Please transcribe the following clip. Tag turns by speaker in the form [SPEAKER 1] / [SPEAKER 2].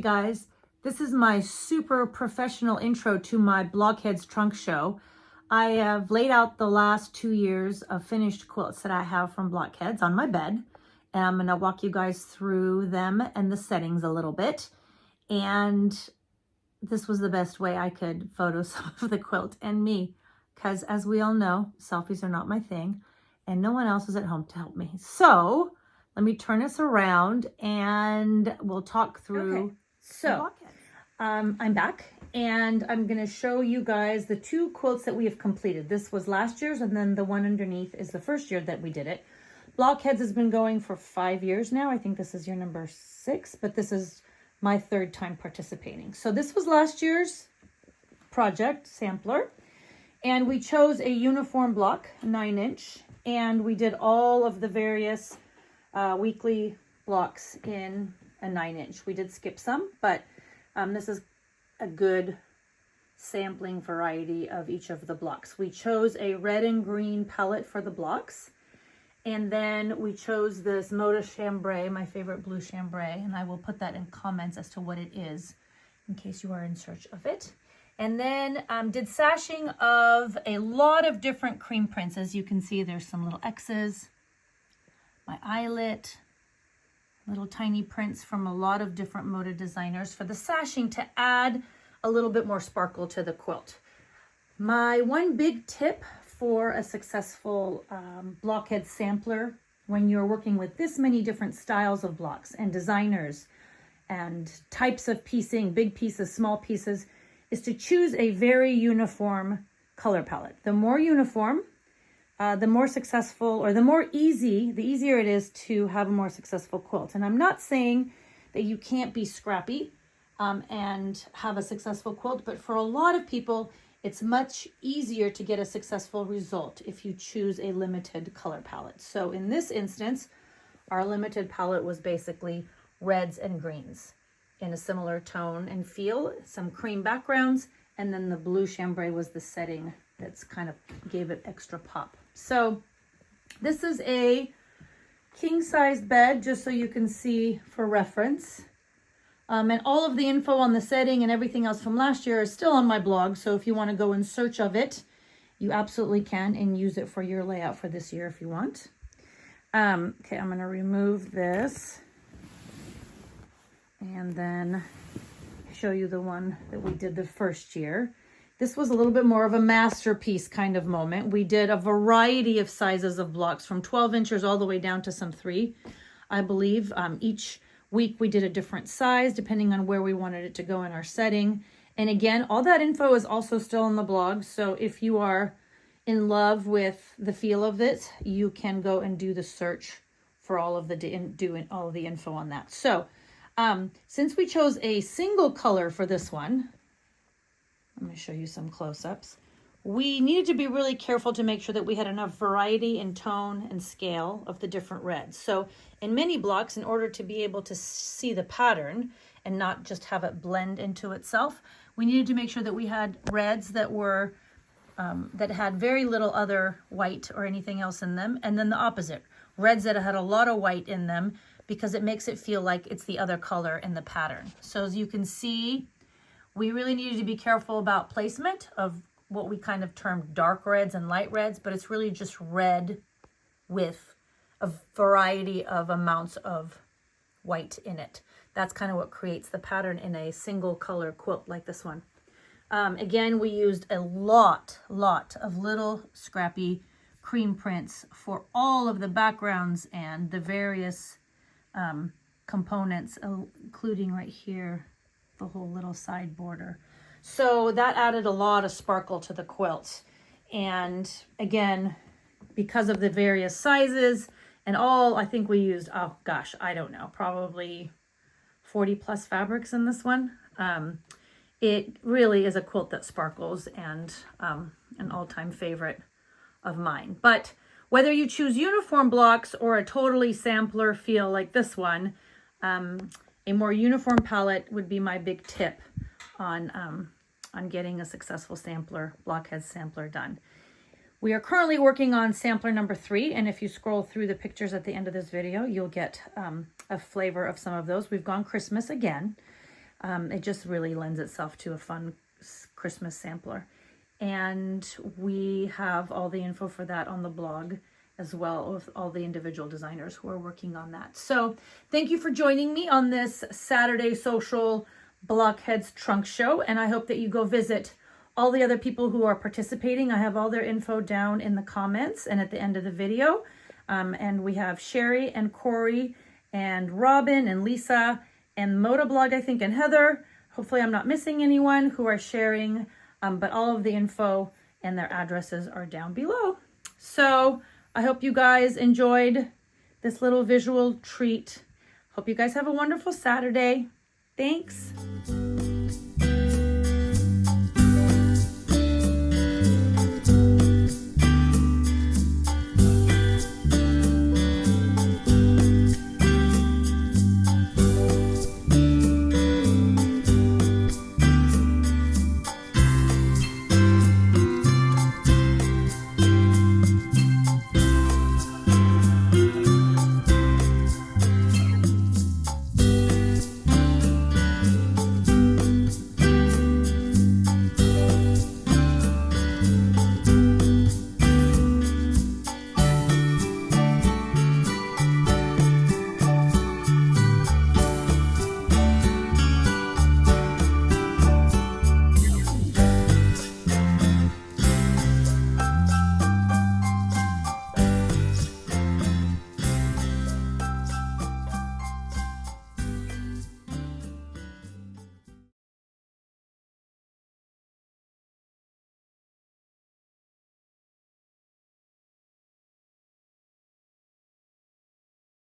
[SPEAKER 1] guys, this is my super professional intro to my Blockheads trunk show. I have laid out the last 2 years of finished quilts that I have from Blockheads on my bed. And I'm going to walk you guys through them and the settings a little bit. And this was the best way I could photo some of the quilt and me. Because as we all know, selfies are not my thing. And no one else is at home to help me. So let me turn this around and we'll talk through. Okay. So I'm back and I'm going to show you guys the 2 quilts that we have completed. This was last year's, and then the one underneath is the first year that we did it. Blockheads has been going for 5 years now. I think this is year number 6, but this is my 3rd time participating. So this was last year's project sampler, and we chose a uniform block, 9-inch, and we did all of the various weekly blocks in a 9-inch. We did skip some, but this is a good sampling variety of each of the blocks. We chose a red and green palette for the blocks, and then we chose this MODA Chambray, my favorite blue chambray, and I will put that in comments as to what it is in case you are in search of it. And then did sashing of a lot of different cream prints. As you can see, there's some little X's, my eyelet, little tiny prints from a lot of different MODA designers for the sashing to add a little bit more sparkle to the quilt. My one big tip for a successful blockhead sampler when you're working with this many different styles of blocks and designers and types of piecing, big pieces, small pieces, is to choose a very uniform color palette. The more uniform, the more successful, or the easier it is to have a more successful quilt. And I'm not saying that you can't be scrappy and have a successful quilt, but for a lot of people, it's much easier to get a successful result if you choose a limited color palette. So in this instance, our limited palette was basically reds and greens in a similar tone and feel, some cream backgrounds, and then the blue chambray was the setting that's kind of gave it extra pop. So this is a king-size bed, just so you can see for reference. And all of the info on the setting and everything else from last year is still on my blog. So if you want to go in search of it, you absolutely can and use it for your layout for this year if you want. Okay, I'm going to remove this and then show you the one that we did the first year. This was a little bit more of a masterpiece kind of moment. We did a variety of sizes of blocks from 12 inches all the way down to some 3, I believe. Each week we did a different size depending on where we wanted it to go in our setting. And again, all that info is also still on the blog. So if you are in love with the feel of it, you can go and do the search for all of the info on that. So since we chose a single color for this one, let me show you some close-ups. We needed to be really careful to make sure that we had enough variety in tone and scale of the different reds. So in many blocks, in order to be able to see the pattern and not just have it blend into itself, we needed to make sure that we had reds that were that had very little other white or anything else in them, and then the opposite, reds that had a lot of white in them, because it makes it feel like it's the other color in the pattern. So as you can see, we really needed to be careful about placement of what we kind of termed dark reds and light reds, but it's really just red with a variety of amounts of white in it. That's kind of what creates the pattern in a single color quilt like this one. Again, we used a lot of little scrappy cream prints for all of the backgrounds and the various components, including right here, the whole little side border. So that added a lot of sparkle to the quilt. And again, because of the various sizes and all, I think we used, oh gosh, I don't know, probably 40 plus fabrics in this one. It really is a quilt that sparkles, and an all-time favorite of mine. But whether you choose uniform blocks or a totally sampler feel like this one, a more uniform palette would be my big tip on getting a successful sampler, Blockhead sampler done. We are currently working on sampler number 3, and if you scroll through the pictures at the end of this video, you'll get a flavor of some of those. We've gone Christmas again. It just really lends itself to a fun Christmas sampler. And we have all the info for that on the blog as well, with all the individual designers who are working on that. So thank you for joining me on this Saturday Social Blockheads Trunk Show. And I hope that you go visit all the other people who are participating. I have all their info down in the comments and at the end of the video. And we have Sherry and Corey and Robin and Lisa and MODA Blog, I think, and Heather. Hopefully I'm not missing anyone who are sharing, but all of the info and their addresses are down below. So I hope you guys enjoyed this little visual treat. Hope you guys have a wonderful Saturday. Thanks.